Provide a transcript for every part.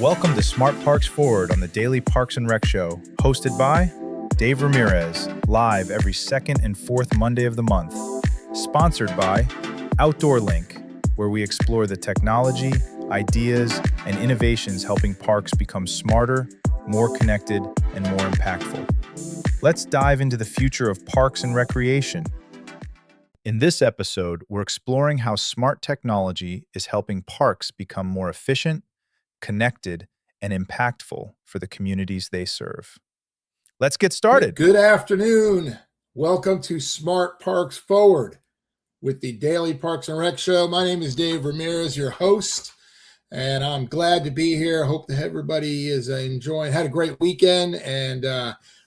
Welcome to Smart Parks Forward on the Daily Parks and Rec Show, hosted by Dave Ramirez, live every second and fourth Monday of the month. Sponsored by Outdoor Link, where we explore the technology, ideas, and innovations helping parks become smarter, more connected, and more impactful. Let's dive into the future of parks and recreation. In this episode, we're exploring how smart technology is helping parks become more efficient, connected, and impactful for the communities they serve. Let's get started. Good afternoon. Welcome to Smart Parks Forward with the Daily Parks and Rec Show. My name is Dave Ramirez, your host, and I'm glad to be here. Hope that everybody is enjoying, had a great weekend, and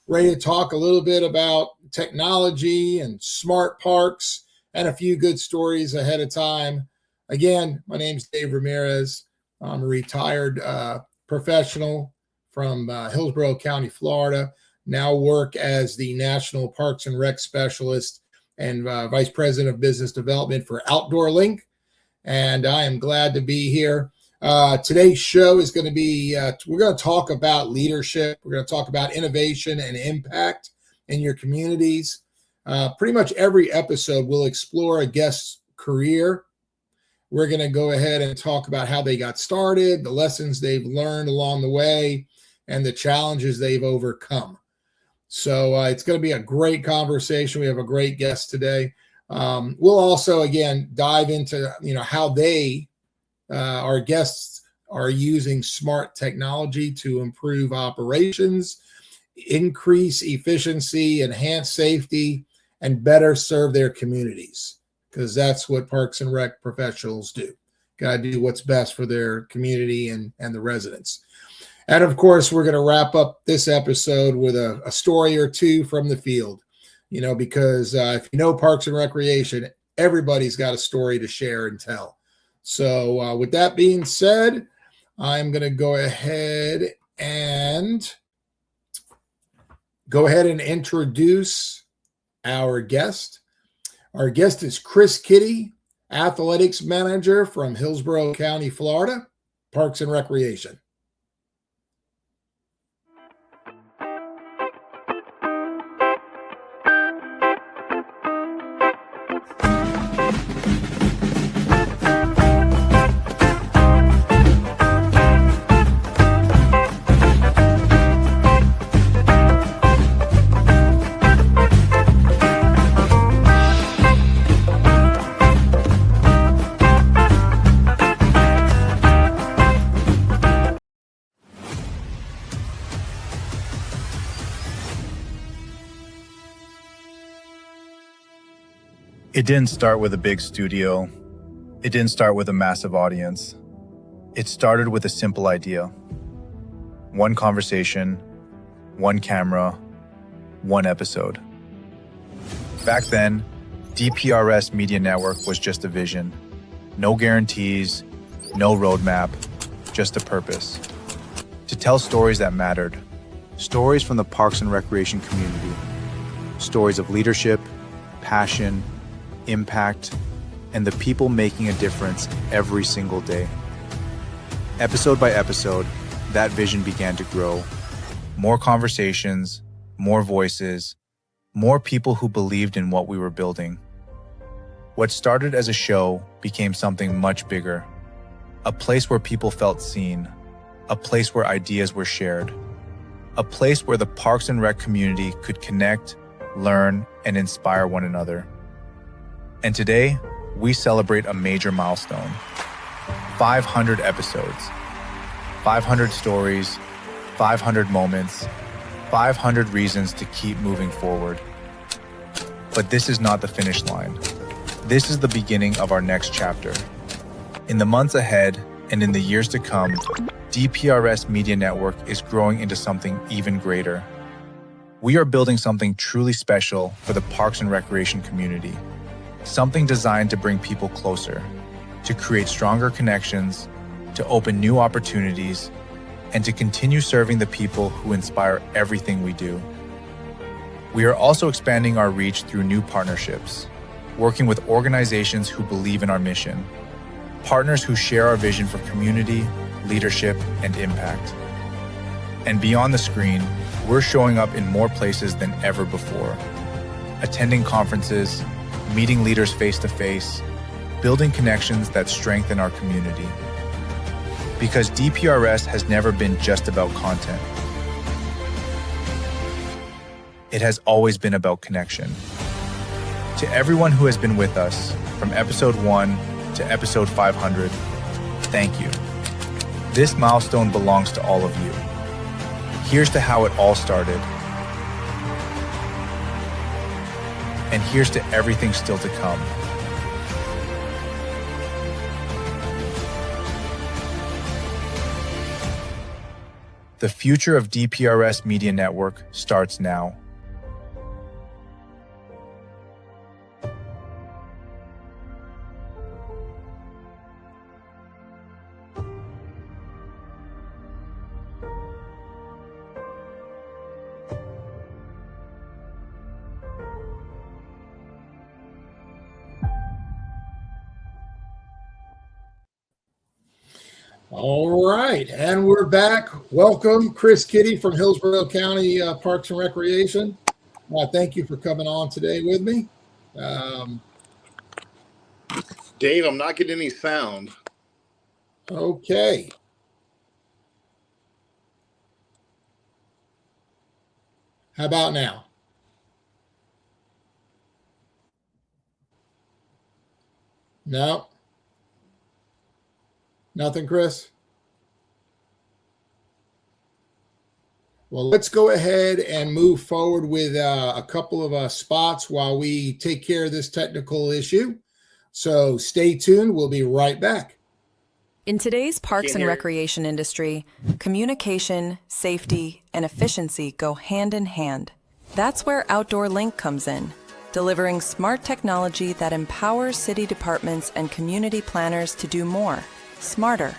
ready to talk a little bit about technology and smart parks and a few good stories ahead of time. Again, my name is Dave Ramirez. I'm a retired professional from Hillsborough County, Florida. Now work as the National Parks and Rec Specialist and Vice President of Business Development for Outdoor Link. And I am glad to be here. Today's show is going to be, we're going to talk about leadership. We're going to talk about innovation and impact in your communities. Pretty much every episode will explore a guest's career. We're going to go ahead and talk about how they got started, the lessons they've learned along the way, and the challenges they've overcome. So it's going to be a great conversation. We have a great guest today. We'll also, again, dive into, how they, our guests, are using smart technology to improve operations, increase efficiency, enhance safety, and better serve their communities. Because that's what Parks and Rec professionals do. Got to do what's best for their community and the residents. And of course, we're going to wrap up this episode with a story or two from the field. Because if you know Parks and Recreation, everybody's got a story to share and tell. So with that being said, I'm going to go ahead and introduce our guest. Our guest is Chris Kiddy, Athletics Manager from Hillsborough County, Florida, Parks and Recreation. It didn't start with a big studio. It didn't start with a massive audience. It started with a simple idea. One conversation, one camera, one episode. Back then, DPRS Media Network was just a vision. No guarantees, no roadmap, just a purpose. To tell stories that mattered. Stories from the Parks and Recreation community. Stories of leadership, passion, impact, and the people making a difference every single day. Episode by episode, that vision began to grow. More conversations, more voices, more people who believed in what we were building. What started as a show became something much bigger. A place where people felt seen, a place where ideas were shared, a place where the Parks and Rec community could connect, learn, and inspire one another. And today, we celebrate a major milestone. 500 episodes, 500 stories, 500 moments, 500 reasons to keep moving forward. But this is not the finish line. This is the beginning of our next chapter. In the months ahead and in the years to come, DPRS Media Network is growing into something even greater. We are building something truly special for the Parks and Recreation community. Something designed to bring people closer, to create stronger connections, to open new opportunities, and to continue serving the people who inspire everything we do. We are also expanding our reach through new partnerships, working with organizations who believe in our mission, partners who share our vision for community, leadership, and impact. And beyond the screen, we're showing up in more places than ever before, attending conferences, meeting leaders face-to-face, building connections that strengthen our community. Because DPRS has never been just about content. It has always been about connection. To everyone who has been with us, from episode 1 to episode 500, thank you. This milestone belongs to all of you. Here's to how it all started. And here's to everything still to come. The future of DPRS Media Network starts now. All right, and we're back. Welcome, Chris Kiddy from Hillsborough County Parks and Recreation. Thank you for coming on today with me. Dave, I'm not getting any sound. Okay. How about now? No. Nothing, Chris? Well, let's go ahead and move forward with a couple of spots while we take care of this technical issue. So stay tuned. We'll be right back. In today's parks and recreation industry, communication, safety, and efficiency go hand in hand. That's where Outdoor Link comes in, delivering smart technology that empowers city departments and community planners to do more, smarter.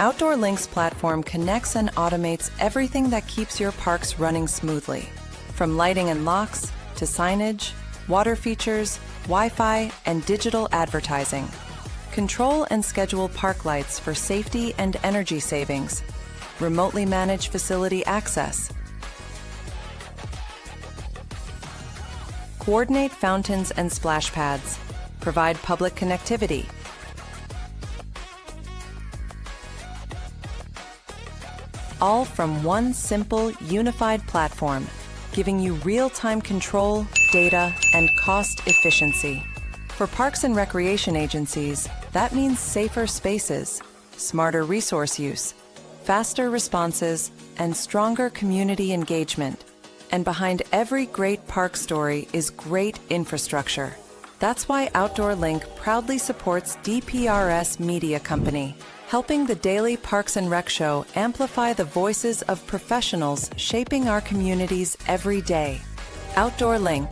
Outdoor Link's platform connects and automates everything that keeps your parks running smoothly, from lighting and locks to signage, water features, Wi-Fi, and digital advertising. Control and schedule park lights for safety and energy savings. Remotely manage facility access. Coordinate fountains and splash pads. Provide public connectivity. All from one simple, unified platform, giving you real-time control, data, and cost efficiency. For parks and recreation agencies, that means safer spaces, smarter resource use, faster responses, and stronger community engagement. And behind every great park story is great infrastructure. That's why Outdoor Link proudly supports DPRS Media Company, helping the Daily Parks and Rec Show amplify the voices of professionals shaping our communities every day. Outdoor Link,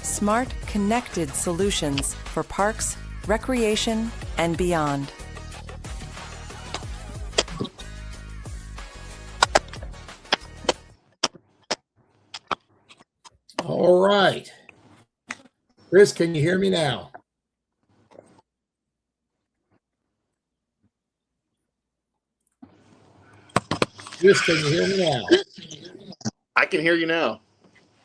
smart, connected solutions for parks, recreation, and beyond. All right. Chris, can you hear me now? Chris, can you hear me now? I can hear you now.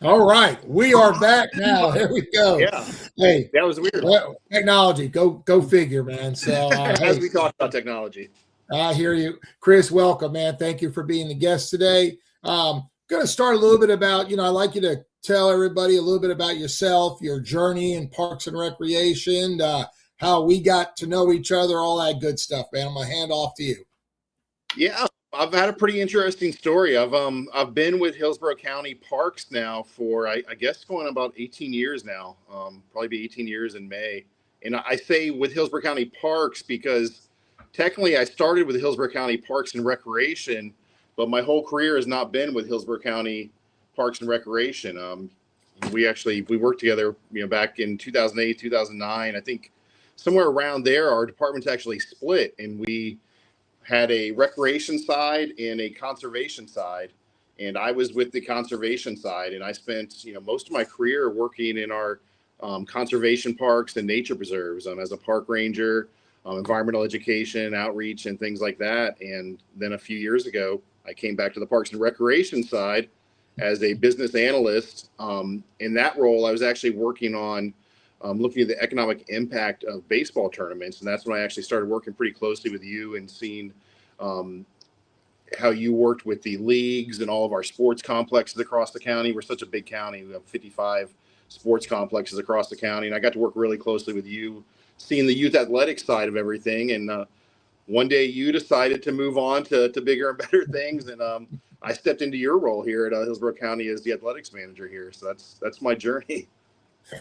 All right. We are back now. There we go. Yeah. Hey, That was weird. well, technology, go figure, man. So As we talk about technology. I hear you. Chris, welcome, man. Thank you for being the guest today. Going to start a little bit about, I'd like you to tell everybody a little bit about yourself, your journey in parks and recreation, how we got to know each other, all that good stuff, man. I'm going to hand off to you. Yeah, I've had a pretty interesting story. I've been with Hillsborough County Parks now for I guess going about 18 years now. Probably be 18 years in May. And I say with Hillsborough County Parks because technically I started with Hillsborough County Parks and Recreation, but my whole career has not been with Hillsborough County Parks and Recreation. We worked together, back in 2008, 2009. I think somewhere around there, our departments actually split, and we had a recreation side and a conservation side. And I was with the conservation side, and I spent, most of my career working in our conservation parks and nature preserves as a park ranger. environmental education, outreach, and things like that. And then a few years ago, I came back to the Parks and Recreation side as a business analyst. In that role, I was actually working on looking at the economic impact of baseball tournaments. And that's when I actually started working pretty closely with you and seeing how you worked with the leagues and all of our sports complexes across the county. We're such a big county. We have 55 sports complexes across the county. And I got to work really closely with you, seeing the youth athletics side of everything. And one day you decided to move on to bigger and better things. And I stepped into your role here at Hillsborough County as the athletics manager here. So that's my journey.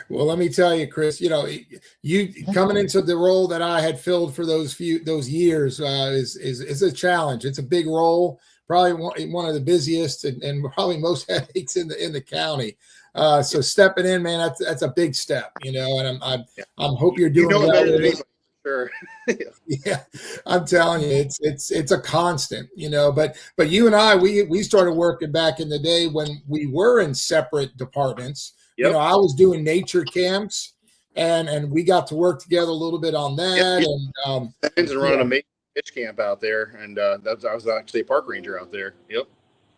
Well, let me tell you, Chris, you coming into the role that I had filled for those years is a challenge. It's a big role, probably one of the busiest and probably most headaches in the county. So stepping in, man, that's a big step, and I'm hope you're doing it better than anybody. Sure. Yeah, I'm telling you, it's a constant, but you and I, we started working back in the day when we were in separate departments. Yep. I was doing nature camps and we got to work together a little bit on that. Yep. And running a major pitch camp out there. And I was actually a park ranger out there. Yep.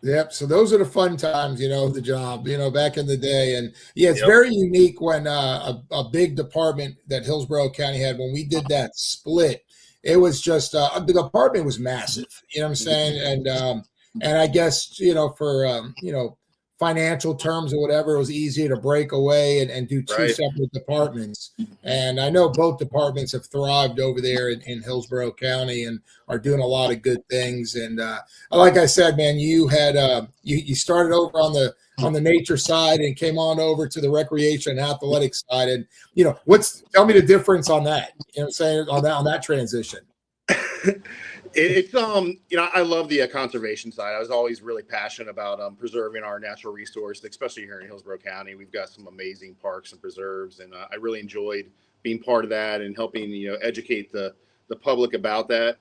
Yep. So those are the fun times, the job, back in the day. And yeah, it's very unique when a big department that Hillsborough County had, when we did that split, it was just, the department was massive, you know what I'm saying? And I guess, for, financial terms or whatever, it was easier to break away and do two separate departments. And I know both departments have thrived over there in Hillsborough County and are doing a lot of good things. And like I said, man, you had you started over on the nature side and came on over to the recreation and athletics side. And tell me the difference on that. You know what I'm saying, on that transition. It's I love the conservation side. I was always really passionate about preserving our natural resource, especially here in Hillsborough County. We've got some amazing parks and preserves, and I really enjoyed being part of that and helping educate the public about that.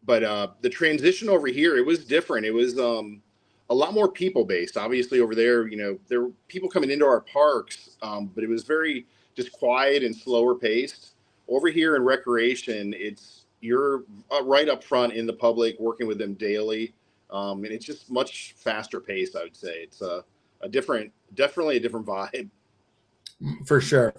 But the transition over here, it was different. It was a lot more people based. Obviously, over there, there were people coming into our parks, but it was very just quiet and slower paced. Over here in recreation, you're right up front in the public, working with them daily. And it's just much faster paced, I would say. It's definitely a different vibe. For sure.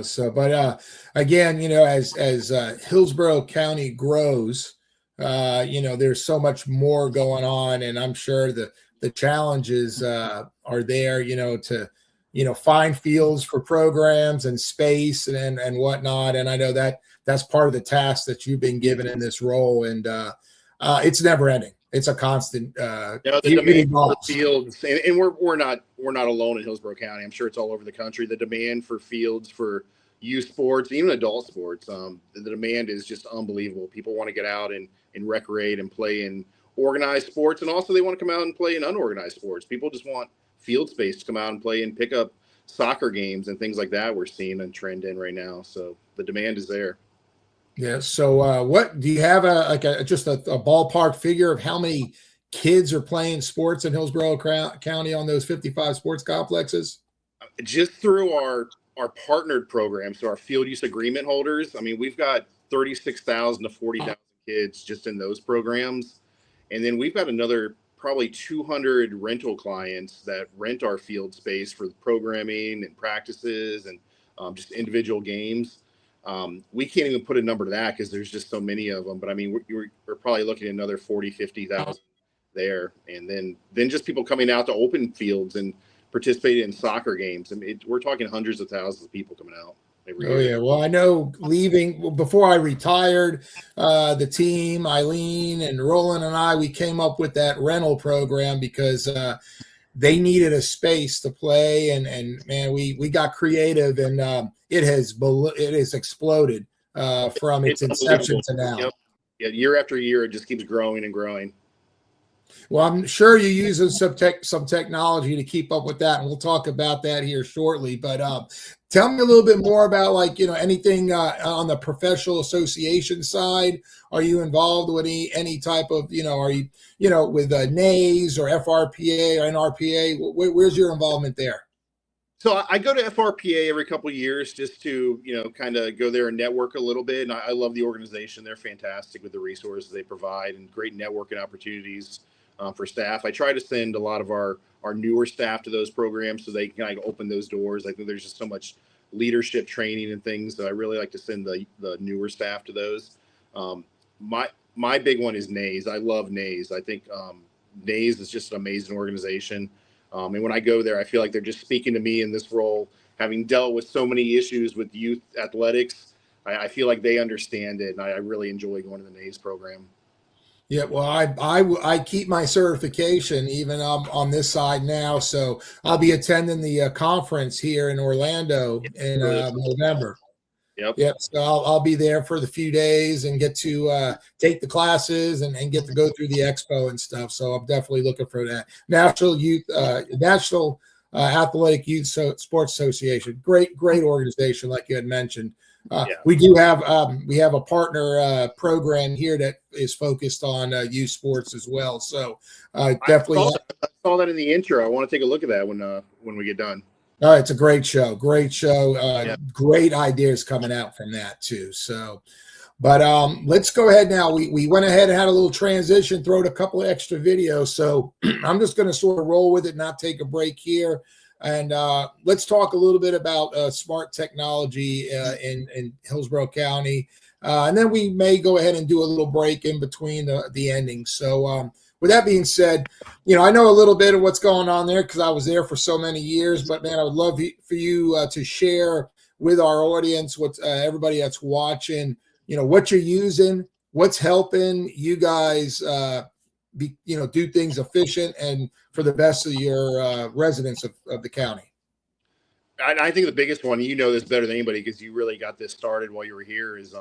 So, but again, as Hillsborough County grows, there's so much more going on, and I'm sure the challenges are there, to find fields for programs and space and whatnot. And I know that's part of the task that you've been given in this role, and it's never ending. It's a constant. The demand for fields, and we're not alone in Hillsborough County. I'm sure it's all over the country. The demand for fields for youth sports, even adult sports, the demand is just unbelievable. People want to get out and recreate and play in organized sports, and also they want to come out and play in unorganized sports. People just want field space to come out and play and pick up soccer games and things like that. We're seeing a trend in right now, so the demand is there. Yeah. So what do you have just a ballpark figure of how many kids are playing sports in Hillsborough County on those 55 sports complexes? Just through our partnered program, so our field use agreement holders, I mean, we've got 36,000 to 40,000 kids just in those programs. And then we've got another probably 200 rental clients that rent our field space for programming and practices and just individual games. We can't even put a number to that because there's just so many of them. But I mean, we're probably looking at another 40, 50,000 there. And then just people coming out to open fields and participating in soccer games. I mean, we're talking hundreds of thousands of people coming out every year. Oh, yeah. Well, I know before I retired, the team, Eileen and Roland and I, we came up with that rental program because they needed a space to play. And man, we got creative, and it has exploded from its inception to now. Yep. Yeah, year after year, it just keeps growing and growing. Well, I'm sure you're using some technology to keep up with that, and we'll talk about that here shortly. But tell me a little bit more about anything on the professional association side. Are you involved with any type of are you with NAYS or FRPA or NRPA? Where's your involvement there? So I go to FRPA every couple of years just to, kind of go there and network a little bit. And I love the organization. They're fantastic with the resources they provide and great networking opportunities for staff. I try to send a lot of our newer staff to those programs so they can kind of open those doors. I think there's just so much leadership training and things that I really like to send the newer staff to those. My big one is NAYS. I love NAYS. I think NAYS is just an amazing organization. And when I go there, I feel like they're just speaking to me in this role, having dealt with so many issues with youth athletics. I feel like they understand it, and I really enjoy going to the NAYS program. Yeah, well, I keep my certification even on this side now, so I'll be attending the conference here in Orlando in November. Yep. So I'll be there for the few days and get to take the classes and get to go through the expo and stuff. So I'm definitely looking for that. National Athletic Youth Sports Association, great organization, like you had mentioned. We do have a partner program here that is focused on youth sports as well. So definitely, I saw that in the intro. I want to take a look at that when we get done. It's a great show. Great ideas coming out from that too. So, but let's go ahead now. We went ahead and had a little transition, throwed a couple of extra videos. So I'm just going to sort of roll with it, not take a break here. And let's talk a little bit about smart technology in Hillsborough County. And then we may go ahead and do a little break in between the endings. So with that being said, I know a little bit of what's going on there because I was there for so many years. But, man, I would love for you to share with our audience, what everybody that's watching, what you're using, what's helping you guys do things efficient and for the best of your residents of the county. I think the biggest one, this better than anybody because you really got this started while you were here, is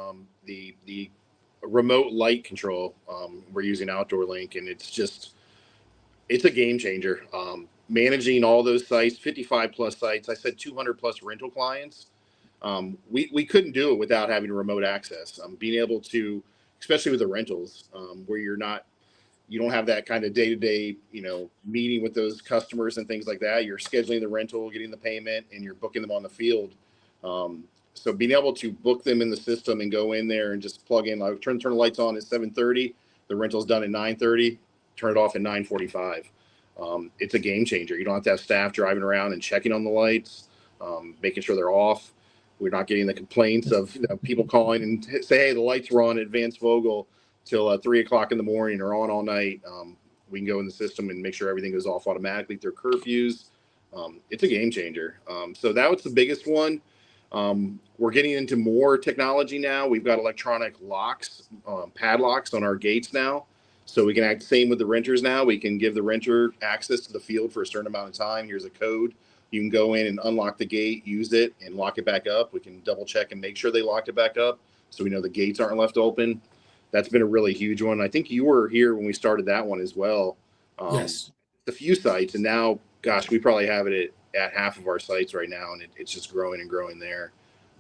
the remote light control. We're using Outdoor Link, and it's a game changer. Managing all those sites, 55 plus sites. I said 200 plus rental clients. We couldn't do it without having remote access. Being able to, especially with the rentals, where you don't have that kind of day-to-day, meeting with those customers and things like that. You're scheduling the rental, getting the payment, and you're booking them on the field. So being able to book them in the system and go in there and just plug in, like turn the lights on at 7:30, the rental's done at 9:30, turn it off at 9:45. It's a game changer. You don't have to have staff driving around and checking on the lights, making sure they're off. We're not getting the complaints of people calling and say, hey, the lights were on at Advanced Vogel till 3 o'clock in the morning or on all night. We can go in the system and make sure everything goes off automatically through curfews. It's a game changer. So that was the biggest one. We're getting into more technology now. We've got electronic locks, padlocks on our gates now. So we can act the same with the renters now. We can give the renter access to the field for a certain amount of time. Here's a code. You can go in and unlock the gate, use it, and lock it back up. We can double check and make sure they locked it back up so we know the gates aren't left open. That's been a really huge one. I think you were here when we started that one as well. Yes. A few sites, and now, gosh, we probably have it at half of our sites right now, and it's just growing and growing there.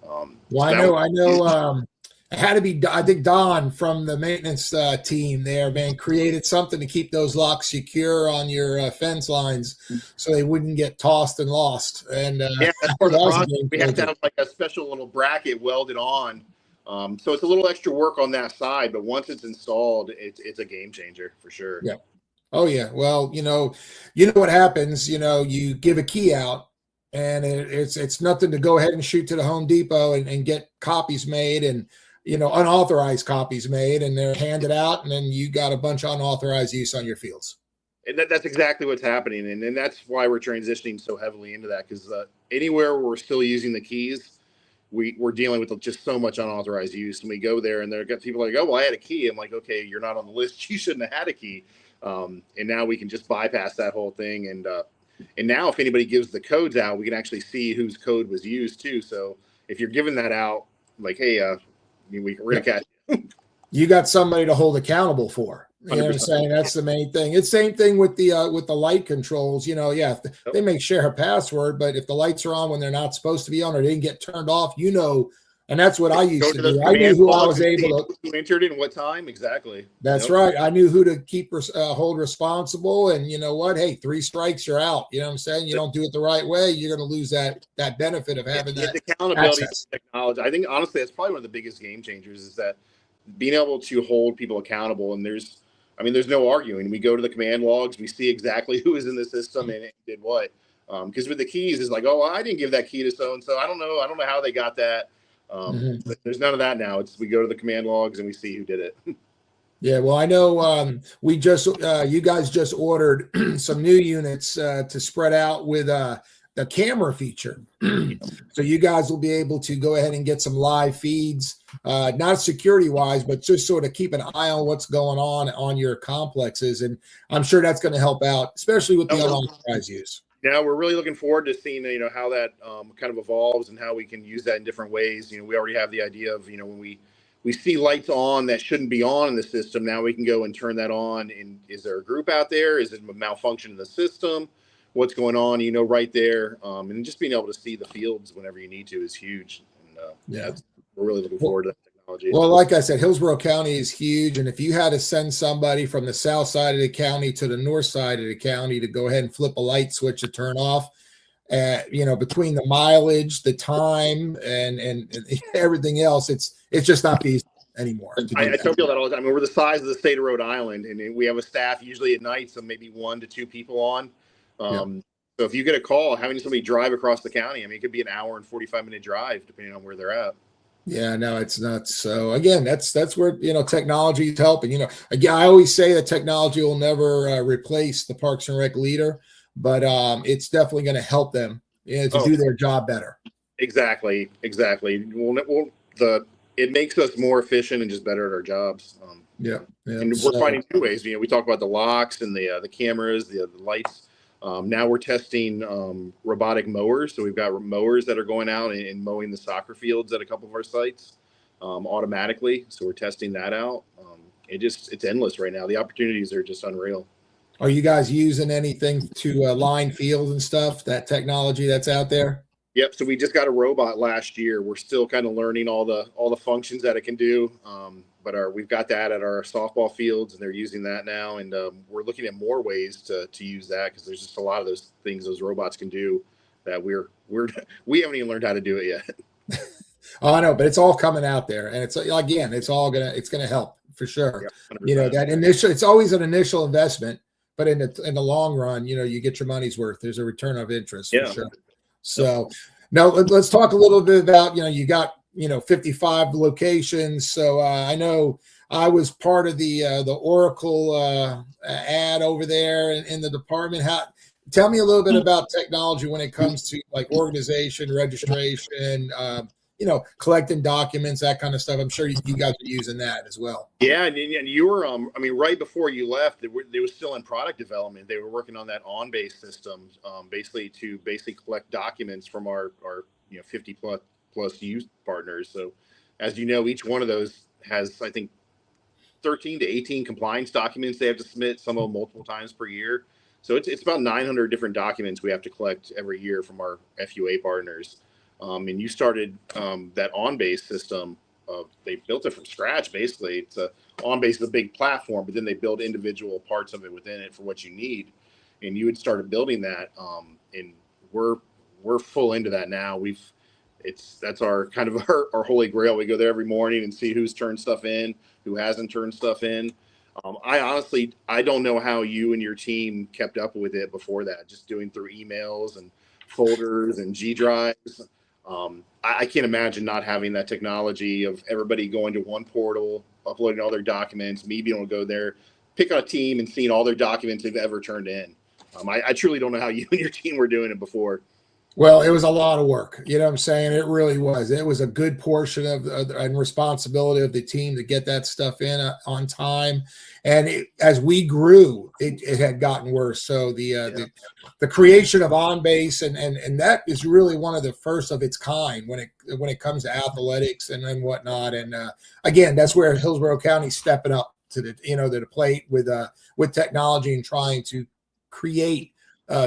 I know. It had to be, I think, Don from the maintenance team there, man, created something to keep those locks secure on your fence lines so they wouldn't get tossed and lost. And that's part of the process. We have to have like a special little bracket welded on. So it's a little extra work on that side, but once it's installed, it's a game changer for sure. Yeah. Oh yeah. Well, you know what happens, you give a key out and it's nothing to go ahead and shoot to the Home Depot and get copies made and, unauthorized copies made, and they're handed out, and then you got a bunch of unauthorized use on your fields. And that's exactly what's happening. And that's why we're transitioning so heavily into that, because anywhere where we're still using the keys, we're dealing with just so much unauthorized use. And we go there and there got people like, oh, well, I had a key. I'm like, okay, you're not on the list. You shouldn't have had a key. And now we can just bypass that whole thing. And now if anybody gives the codes out, we can actually see whose code was used too. So if you're giving that out, like, hey, we're going to catch you. You got somebody to hold accountable for. You know what I'm saying? That's the main thing. It's same thing with the light controls. They may share a password, but if the lights are on when they're not supposed to be on or they didn't get turned off, And that's what I Go used to to those do. I knew command who I logs was and see able to. who entered it and what time exactly. That's Yep. right. I knew who to keep hold responsible. And you know what? Hey, 3 strikes, you're out. You know what I'm saying? You don't do it the right way, you're going to lose that benefit of having Yeah, that the accountability of access. technology. I think honestly, that's probably one of the biggest game changers is that being able to hold people accountable. And there's no arguing. We go to the command logs, we see exactly who is in the system and did what. Because with the keys, is like, oh, I didn't give that key to so and so. I don't know how they got that. Mhm. But there's none of that now. It's we go to the command logs and we see who did it. Yeah, well, I know we just you guys just ordered some new units to spread out with the camera feature. So you guys will be able to go ahead and get some live feeds, not security wise, but just sort of keep an eye on what's going on your complexes. And I'm sure that's going to help out, especially with the unauthorized use. Yeah, we're really looking forward to seeing how that kind of evolves and how we can use that in different ways. We already have the idea of when we see lights on that shouldn't be on in the system. Now we can go and turn that on. And is there a group out there? Is it a malfunction in the system? What's going on? Right there. And just being able to see the fields whenever you need to is huge. And we're really looking forward to that technology. Well, like I said, Hillsborough County is huge. And if you had to send somebody from the south side of the county to the north side of the county to go ahead and flip a light switch to turn off, between the mileage, the time, and everything else, it's just not feasible anymore. I tell people that all the time. We're the size of the state of Rhode Island, and we have a staff usually at night, so maybe 1 to 2 people on. So if you get a call, having somebody drive across the county, it could be an hour and 45-minute drive depending on where they're at. Yeah, no, it's nuts. So again, that's where technology is helping. Again, I always say that technology will never replace the Parks and Rec leader, but it's definitely going to help them to do their job better. Exactly. It makes us more efficient and just better at our jobs. And we're finding new ways. We talk about the locks and the cameras, the lights. Now we're testing robotic mowers. So we've got mowers that are going out and mowing the soccer fields at a couple of our sites automatically. So we're testing that out. It's endless right now. The opportunities are just unreal. Are you guys using anything to line fields and stuff, that technology that's out there? Yep. So we just got a robot last year. We're still kind of learning all the functions that it can do. But we've got that at our softball fields, and they're using that now. And we're looking at more ways to use that because there's just a lot of those things those robots can do that we haven't even learned how to do it yet. Oh, I know, but it's all coming out there, and it's gonna help for sure. Yeah, that initial, it's always an initial investment, but in the long run, you get your money's worth. There's a return of interest for sure. So now let's talk a little bit about, you got, 55 locations. So I know I was part of the Oracle ad over there in the department. Tell me a little bit about technology when it comes to like organization, registration, collecting documents, that kind of stuff. I'm sure you guys are using that as well. Yeah, and you were, right before you left, they were still in product development. They were working on that on-base system, basically collect documents from our 50 plus use partners. So, as you know, each one of those has, I think, 13 to 18 compliance documents they have to submit, some of them multiple times per year. So it's about 900 different documents we have to collect every year from our FUA partners. And you started that on-base system. They built it from scratch, basically. It's on-base is a big platform, but then they build individual parts of it within it for what you need. And you had started building that, and we're full into that now. That's our kind of our holy grail. We go there every morning and see who's turned stuff in, who hasn't turned stuff in. I don't know how you and your team kept up with it before that, just doing through emails and folders and G drives. I can't imagine not having that technology of everybody going to one portal, uploading all their documents, me being able to go there, pick a team and seeing all their documents they've ever turned in. I truly don't know how you and your team were doing it before. Well, it was a lot of work. You know what I'm saying? It really was. It was a good portion of and responsibility of the team to get that stuff in on time. And as we grew, it had gotten worse. So the creation of on-base and that is really one of the first of its kind when it comes to athletics and whatnot. And again, that's where Hillsborough County stepping up to the plate with technology and trying to create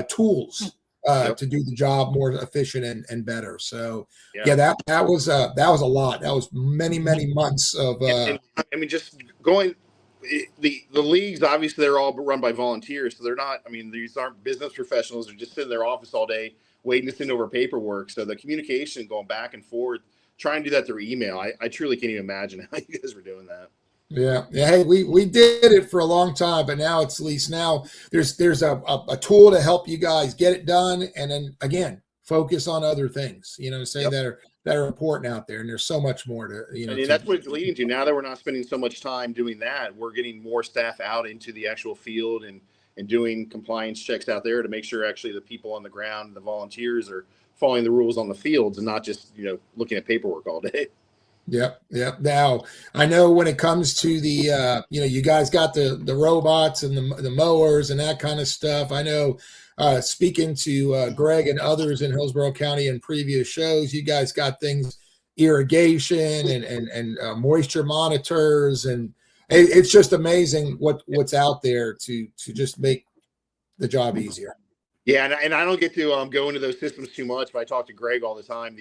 tools Yep. to do the job more efficient and better. So Yeah. that was a lot. That was many months of. And I mean, just going the leagues. Obviously, they're all run by volunteers, so they're not. I mean, these aren't business professionals. They're just sitting in their office all day waiting to send over paperwork. So the communication going back and forth, trying to do that through email. I truly can't even imagine how you guys were doing that. Yeah. Hey, we did it for a long time, but now it's at least now there's a tool to help you guys get it done, and then again focus on other things. Yep. that are important out there, and there's so much more to I mean, that's what it's leading to. Now that we're not spending so much time doing that, we're getting more staff out into the actual field and doing compliance checks out there to make sure actually the people on the ground, the volunteers, are following the rules on the fields and not just looking at paperwork all day. Yep. Now I know when it comes to the you guys got the robots and the mowers and that kind of stuff. I know speaking to Greg and others in Hillsborough County in previous shows, you guys got things, irrigation and moisture monitors, and it's just amazing what's out there to just make the job easier. Yeah, and I don't get to go into those systems too much, but I talk to Greg all the time.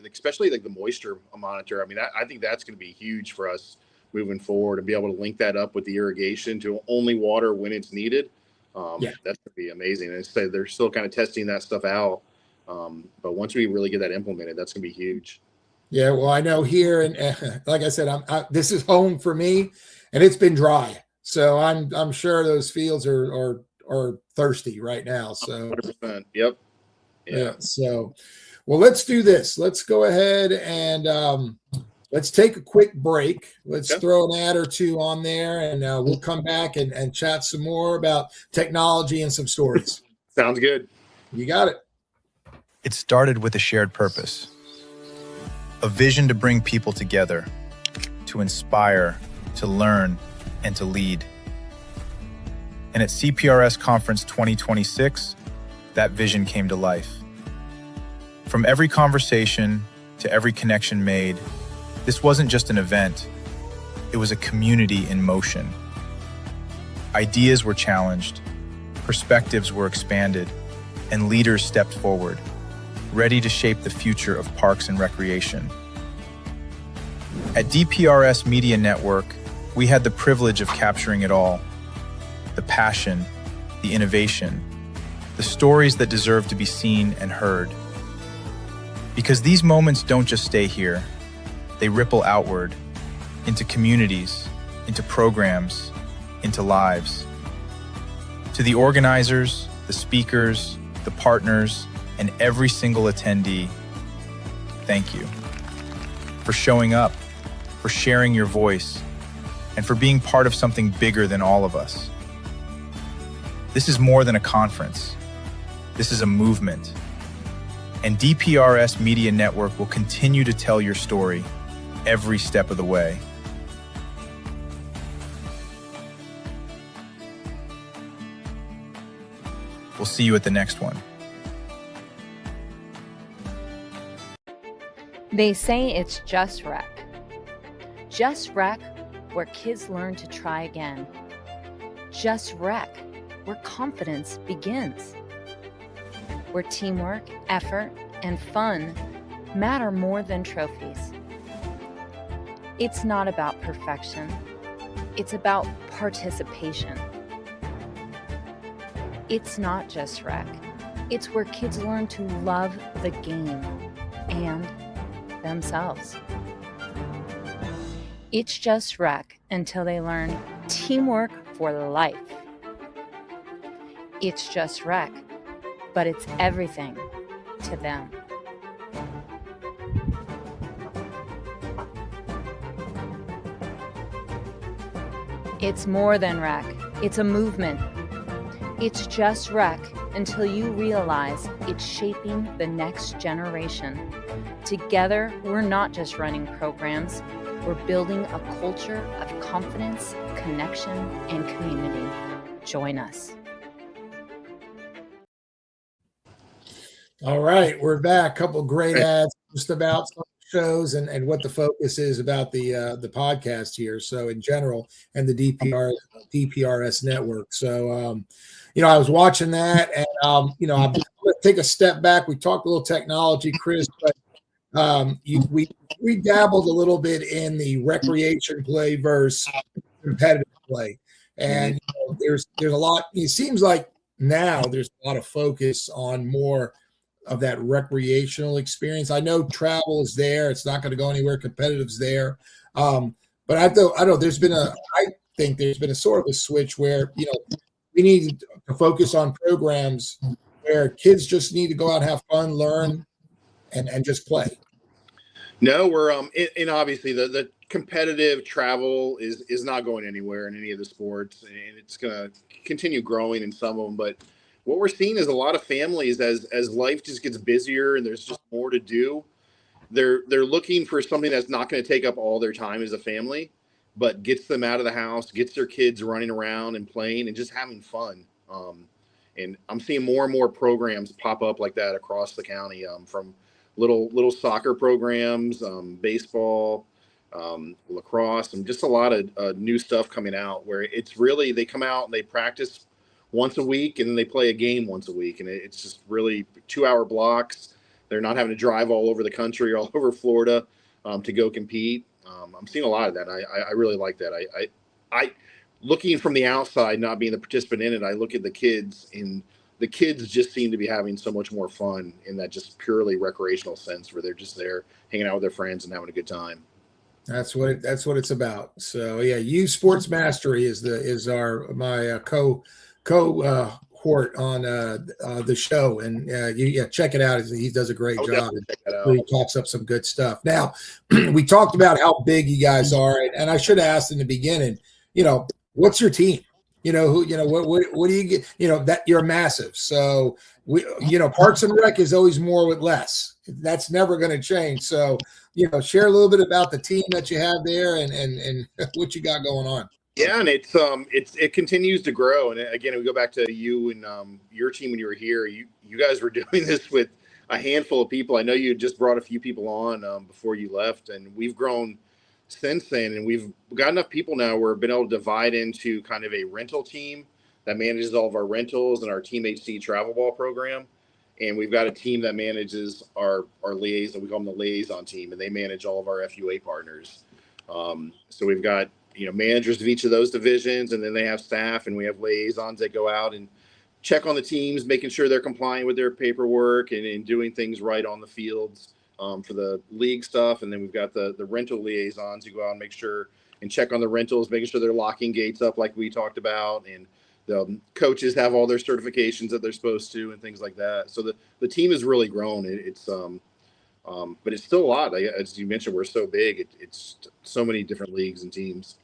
Especially like the moisture monitor. I mean, I think that's going to be huge for us moving forward, and be able to link that up with the irrigation to only water when it's needed. That's going to be amazing. And they're still kind of testing that stuff out, but once we really get that implemented, that's going to be huge. Yeah, well, I know here, and like I said, this is home for me, and it's been dry, so I'm sure those fields are thirsty right now. So 100%. Yep. Yeah. So, well, let's do this. Let's go ahead and let's take a quick break. Let's throw an ad or two on there, and we'll come back and chat some more about technology and some stories. Sounds good. You got it. It started with a shared purpose, a vision to bring people together, to inspire, to learn, and to lead. And at CPRS Conference 2026, that vision came to life. From every conversation to every connection made, this wasn't just an event, it was a community in motion. Ideas were challenged, perspectives were expanded, and leaders stepped forward, ready to shape the future of parks and recreation. At DPRS Media Network, we had the privilege of capturing it all. The passion, the innovation, the stories that deserve to be seen and heard. Because these moments don't just stay here, they ripple outward, into communities, into programs, into lives. To the organizers, the speakers, the partners, and every single attendee, thank you. For showing up, for sharing your voice, and for being part of something bigger than all of us. This is more than a conference. This is a movement. And DPRS Media Network will continue to tell your story every step of the way. We'll see you at the next one. They say it's just rec. Just rec, where kids learn to try again. Just rec, where confidence begins. Where teamwork, effort, and fun matter more than trophies. It's not about perfection. It's about participation. It's not just rec. It's where kids learn to love the game and themselves. It's just rec until they learn teamwork for life. It's just rec, but it's everything to them. It's more than rec. It's a movement. It's just rec until you realize it's shaping the next generation. Together, we're not just running programs. We're building a culture of confidence, connection, and community. Join us. All right, we're back. Couple great ads just about shows and what the focus is about the podcast here. So in general, and the DPRS network. So I was watching that, and I'm going to take a step back. We talked a little technology, Chris, but we dabbled a little bit in the recreation play versus competitive play, and there's a lot. It seems like now there's a lot of focus on more of that recreational experience. I know travel is there; it's not going to go anywhere. Competitive's there, but I know I think there's been a sort of a switch where we need to focus on programs where kids just need to go out and have fun, learn, and just play. No, we're and obviously the competitive travel is not going anywhere in any of the sports, and it's going to continue growing in some of them. But what we're seeing is a lot of families, as life just gets busier and there's just more to do, they're looking for something that's not going to take up all their time as a family, but gets them out of the house, gets their kids running around and playing and just having fun. And I'm seeing more and more programs pop up like that across the county, from little soccer programs, baseball, lacrosse, and just a lot of new stuff coming out where it's really, they come out and they practice once a week and then they play a game once a week. And it's just really 2-hour blocks. They're not having to drive all over the country or all over Florida to go compete. I'm seeing a lot of that. I really like that. I looking from the outside, not being the participant in it, I look at the kids, and the kids just seem to be having so much more fun in that just purely recreational sense, where they're just there hanging out with their friends and having a good time. That's what it's about. So yeah, youth sports mastery is my cohort on the show, and check it out. He does a great job. He talks up some good stuff. Now, we talked about how big you guys are, and I should have asked in the beginning, what's your team? What do you get? That you're massive. So Parks and Rec is always more with less. That's never going to change. So, share a little bit about the team that you have there and what you got going on. Yeah, and it continues to grow. And again, we go back to you and your team when you were here. You guys were doing this with a handful of people. I know you just brought a few people on before you left, and we've grown since then. And we've got enough people now where we've been able to divide into kind of a rental team that manages all of our rentals and our Team HC travel ball program. And we've got a team that manages our liaison. We call them the liaison team, and they manage all of our FUA partners. So we've got managers of each of those divisions, and then they have staff, and we have liaisons that go out and check on the teams, making sure they're complying with their paperwork and doing things right on the fields for the league stuff. And then we've got the rental liaisons who go out and make sure and check on the rentals, making sure they're locking gates up like we talked about, and the coaches have all their certifications that they're supposed to and things like that. So the team has really grown. But it's still a lot. As you mentioned, we're so big. It's so many different leagues and teams.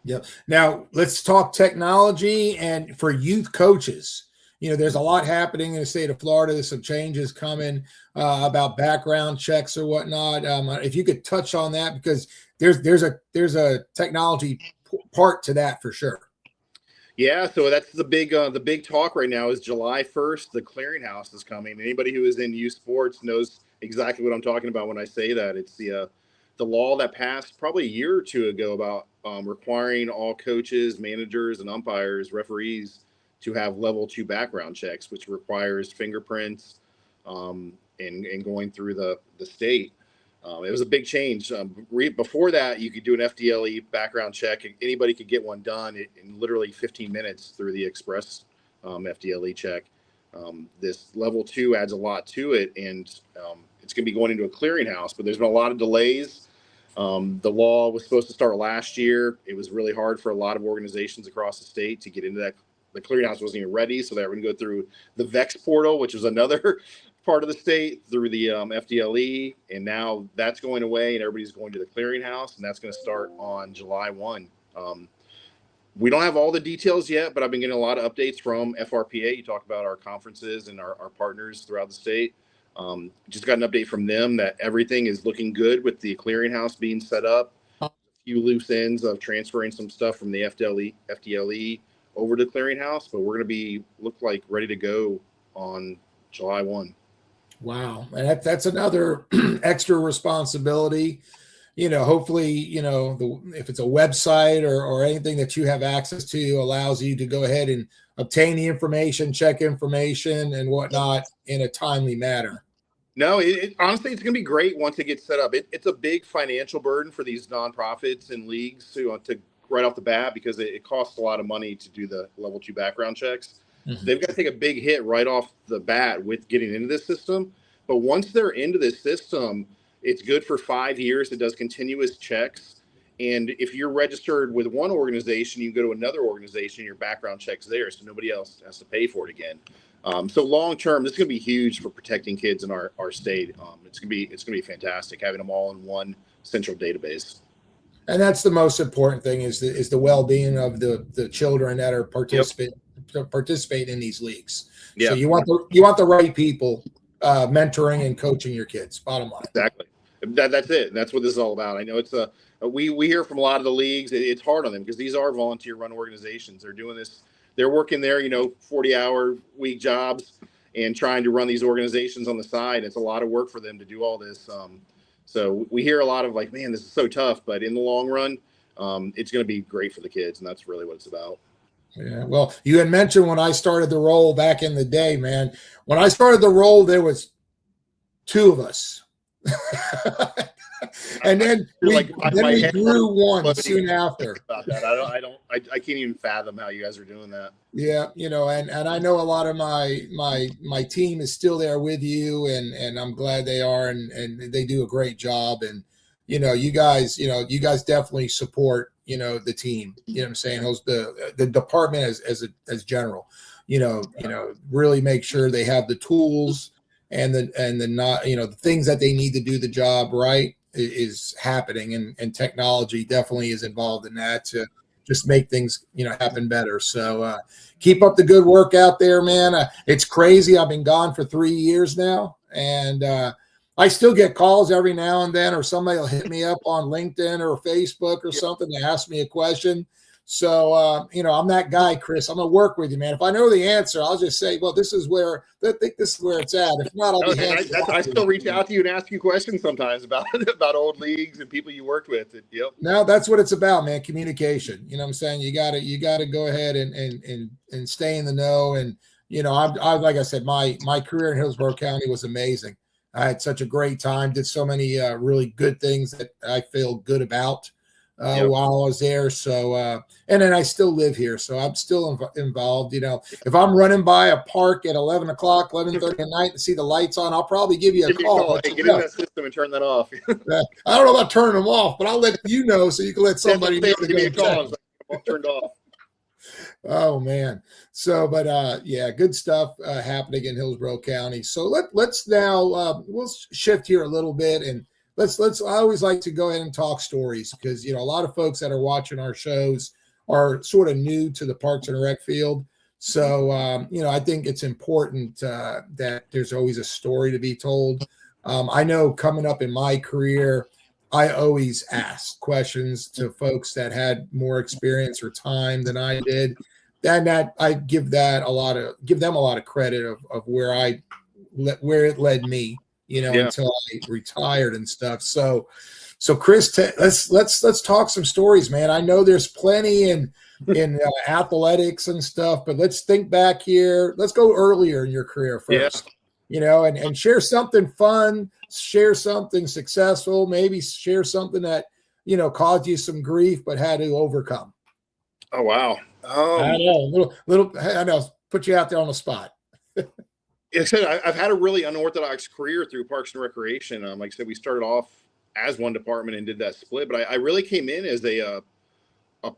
Yeah. Now let's talk technology. And for youth coaches, there's a lot happening in the state of Florida. There's some changes coming about background checks or whatnot. If you could touch on that, because there's a technology part to that for sure. Yeah, so that's the big talk right now is July 1st. The clearinghouse is coming. Anybody who is in youth sports knows exactly what I'm talking about when I say that. It's the law that passed probably a year or two ago about requiring all coaches, managers, and umpires, referees to have level 2 background checks, which requires fingerprints and going through the state. It was a big change. Before that, you could do an FDLE background check. Anybody could get one done in literally 15 minutes through the express FDLE check. This level 2 adds a lot to it, and it's going to be going into a clearinghouse, but there's been a lot of delays. The law was supposed to start last year. It was really hard for a lot of organizations across the state to get into that. The clearinghouse wasn't even ready, so they were going to go through the VEX portal, which was another part of the state, through the FDLE, and now that's going away, and everybody's going to the clearinghouse, and that's going to start on July 1. We don't have all the details yet, but I've been getting a lot of updates from FRPA. You talk about our conferences and our partners throughout the state. Just got an update from them that everything is looking good with the clearinghouse being set up. A few loose ends of transferring some stuff from the FDLE over to clearinghouse, but we're going to look like ready to go on July 1. Wow. And that's another extra responsibility. Hopefully, if it's a website or anything that you have access to allows you to go ahead and obtain the information, check information and whatnot in a timely manner. No, honestly, it's going to be great once it gets set up. It's a big financial burden for these nonprofits and leagues to right off the bat, because it costs a lot of money to do the level 2 background checks. Mm-hmm. They've got to take a big hit right off the bat with getting into this system. But once they're into this system, it's good for 5 years. It does continuous checks. And if you're registered with one organization, you go to another organization, your background check's there, so nobody else has to pay for it again. So long term, this is going to be huge for protecting kids in our state. It's going to be fantastic having them all in one central database. And that's the most important thing is the well-being of the children that are participate in these leagues. Yeah. So you want the right people mentoring and coaching your kids. Bottom line. Exactly. That's it. That's what this is all about. I know it's we hear from a lot of the leagues. It's hard on them because these are volunteer-run organizations. They're doing this. They're working their 40-hour week jobs and trying to run these organizations on the side. It's a lot of work for them to do all this. So we hear a lot of like, man, this is so tough. But in the long run, it's going to be great for the kids, and that's really what it's about. Yeah. Well, you had mentioned when I started the role back in the day, man. When I started the role, there was 2 of us. And then we grew one soon after. About that. I can't even fathom how you guys are doing that. Yeah, and I know a lot of my team is still there with you, and I'm glad they are, and they do a great job. And you guys definitely support the team. You know what I'm saying? The department as general. Really make sure they have the tools and the things that they need to do the job right is happening, and technology definitely is involved in that to just make things happen better. So keep up the good work out there, man. It's crazy. I've been gone for 3 years now, and I still get calls every now and then, or somebody will hit me up on LinkedIn or Facebook or something to ask me a question. So, I'm that guy, Chris. I'm going to work with you, man. If I know the answer, I'll just say, well, this is where it's at. If not, I'll be I still reach out to you and ask you questions sometimes about old leagues and people you worked with. Yep. No, that's what it's about, man. Communication. You know what I'm saying? You gotta go ahead and stay in the know. And, I like I said, my career in Hillsborough County was amazing. I had such a great time, did so many really good things that I feel good about. While I was there. So, and then I still live here. So I'm still involved. If I'm running by a park at 11 o'clock, 11:30 at night and see the lights on, I'll probably give you a call. Hey, get in that system and turn that off. I don't know about turning them off, but I'll let you know so you can let somebody know to give me a go call. Turned off. Oh man. So, but good stuff happening in Hillsborough County. So let's now we'll shift here a little bit, and let's I always like to go ahead and talk stories, because a lot of folks that are watching our shows are sort of new to the Parks and Rec field. So I think it's important that there's always a story to be told. I know coming up in my career, I always ask questions to folks that had more experience or time than I did. And that I give them a lot of credit of where it led me. Until I retired and stuff. So Chris, let's talk some stories, man. I know there's plenty in athletics and stuff, but let's think back here. Let's go earlier in your career first. And share something fun, share something successful, maybe share something that caused you some grief but had to overcome. Oh wow! I know, I know, put you out there on the spot. I said, I've had a really unorthodox career through Parks and Recreation. Like I said, we started off as one department and did that split, but I really came in as a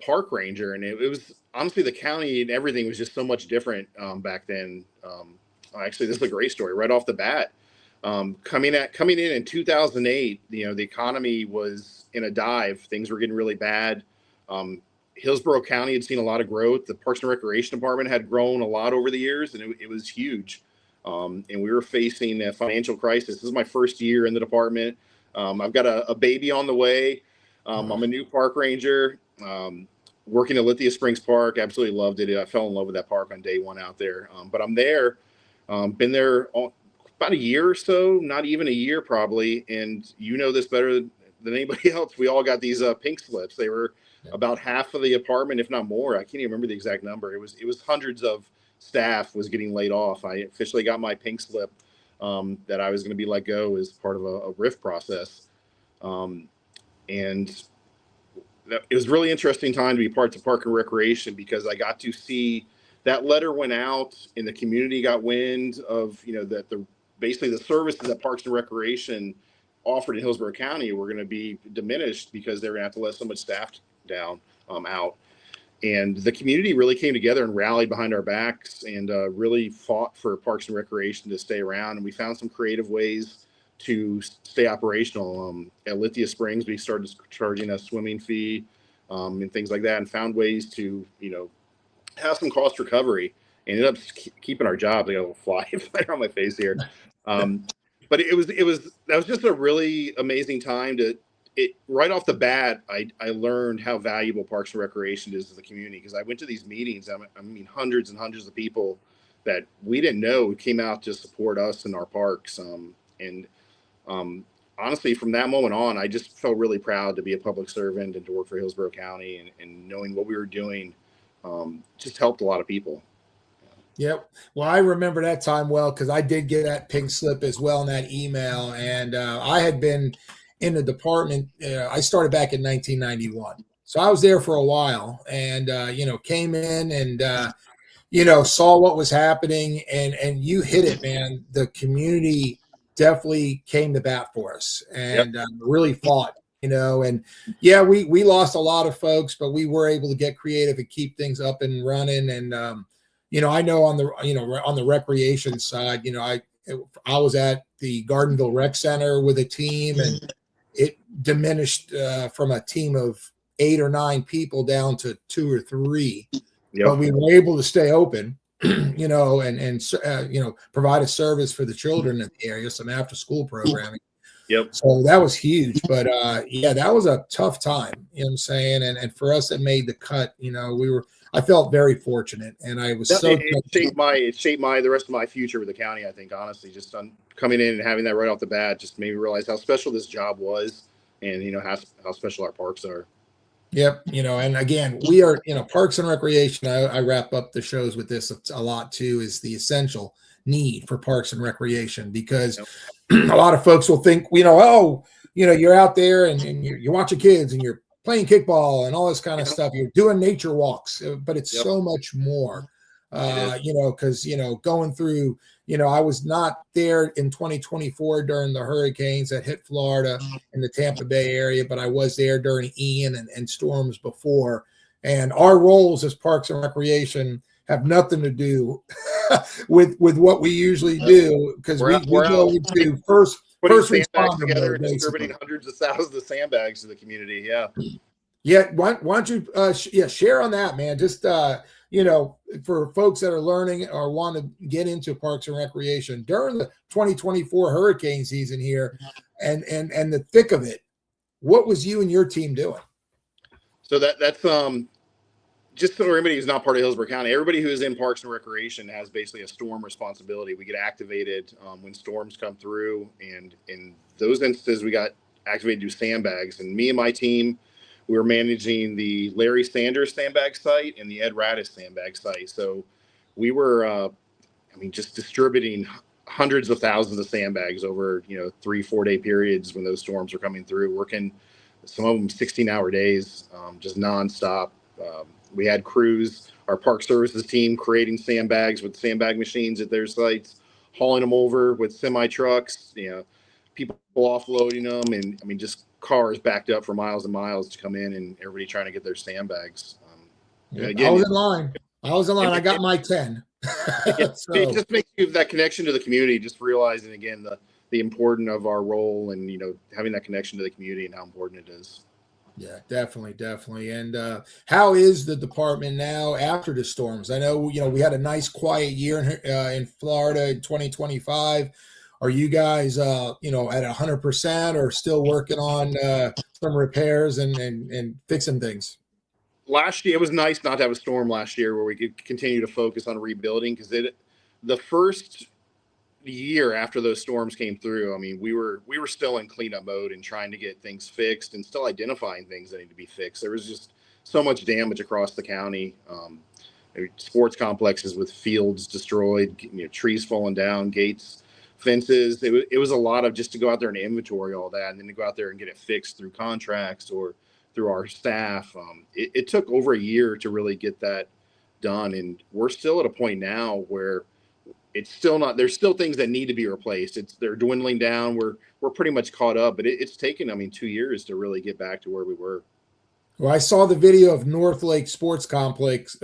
park ranger, and it was honestly the county and everything was just so much different back then. Actually, this is a great story right off the bat. Coming in 2008, the economy was in a dive. Things were getting really bad. Hillsborough County had seen a lot of growth. The Parks and Recreation Department had grown a lot over the years, and it was huge. And we were facing a financial crisis. This is my first year in the department. I've got a baby on the way. I'm a new park ranger, working at Lithia Springs Park. Absolutely loved it. I fell in love with that park on day one out there. But I'm there, been there about a year or so, not even a year probably. And you know this better than anybody else. We all got these pink slips. They were about half of the apartment, if not more. I can't even remember the exact number. It was hundreds of staff was getting laid off. I officially got my pink slip that I was going to be let go as part of a RIF process. And it was really interesting time to be part of Park and Recreation, because I got to see that letter went out and the community got wind of, that basically the services that Parks and Recreation offered in Hillsborough County were going to be diminished because they were going to have to let so much staff down out. And the community really came together and rallied behind our backs and really fought for Parks and Recreation to stay around. And we found some creative ways to stay operational. At Lithia Springs, we started charging a swimming fee and things like that, and found ways to, have some cost recovery. Ended up keeping our jobs. I got a little fly on my face here. But that was just a really amazing time right off the bat. I learned how valuable Parks and Recreation is to the community, because I went to these meetings. I mean, hundreds and hundreds of people that we didn't know came out to support us in our parks. Honestly, from that moment on, I just felt really proud to be a public servant and to work for Hillsborough County, and knowing what we were doing just helped a lot of people. Yep. Well, I remember that time well, because I did get that pink slip as well in that email. And I had been in the department. I started back in 1991. So I was there for a while, and, came in and, saw what was happening, and you hit it, man. The community definitely came to bat for us and really fought, and we lost a lot of folks, but we were able to get creative and keep things up and running. And, I know on the recreation side, I was at the Gardenville Rec Center with a team, and it diminished from a team of 8 or 9 people down to 2 or 3. Yep. But we were able to stay open, and provide a service for the children in the area, some after school programming. Yep. So that was huge. But that was a tough time, you know what I'm saying? And for us that made the cut, I felt very fortunate, and I was it shaped the rest of my future with the county. I think, honestly, just on coming in and having that right off the bat just made me realize how special this job was, and how special our parks are. Yep. And again, we are, Parks and Recreation. I wrap up the shows with this a lot too, is the essential need for Parks and Recreation, because a lot of folks will think, you're out there and you're watching kids and you're playing kickball and all this kind of stuff. You're doing nature walks, but it's so much more, because, going through, I was not there in 2024 during the hurricanes that hit Florida and the Tampa Bay area, but I was there during Ian and storms before. And our roles as Parks and Recreation have nothing to do with what we usually do, because we go into first responder together and distributing hundreds of thousands of sandbags to the community. Yeah. Why don't you share on that, man? Just for folks that are learning or want to get into Parks and Recreation during the 2024 hurricane season here, and the thick of it, what was you and your team doing? So that's just so everybody who's not part of Hillsborough County, everybody who is in Parks and Recreation has basically a storm responsibility. We get activated when storms come through, and in those instances, we got activated to do sandbags. And me and my team, we were managing the Larry Sanders sandbag site and the Ed Radis sandbag site. So we were, just distributing hundreds of thousands of sandbags over, 3-4 day periods when those storms were coming through, working some of them 16-hour days, just nonstop. We had crews, our park services team, creating sandbags with sandbag machines at their sites, hauling them over with semi trucks, people offloading them, and just cars backed up for miles and miles to come in, and everybody trying to get their sandbags. Again, I was in line. I got my 10. It just makes you that connection to the community, just realizing again the importance of our role, and having that connection to the community and how important it is. Yeah, definitely. And how is the department now after the storms? I know, we had a nice quiet year in Florida in 2025. Are you guys, at 100% or still working on some repairs and fixing things? Last year, it was nice not to have a storm last year, where we could continue to focus on rebuilding, because the first a year after those storms came through, I mean, we were still in cleanup mode and trying to get things fixed and still identifying things that need to be fixed. There was just so much damage across the county. Sports complexes with fields destroyed, trees falling down, gates, fences. It was a lot of just to go out there and inventory all that, and then to go out there and get it fixed through contracts or through our staff. It took over a year to really get that done, and we're still at a point now where it's still not. There's still things that need to be replaced. They're dwindling down. We're pretty much caught up, but it's taken 2 years to really get back to where we were. Well, I saw the video of North Lake Sports Complex,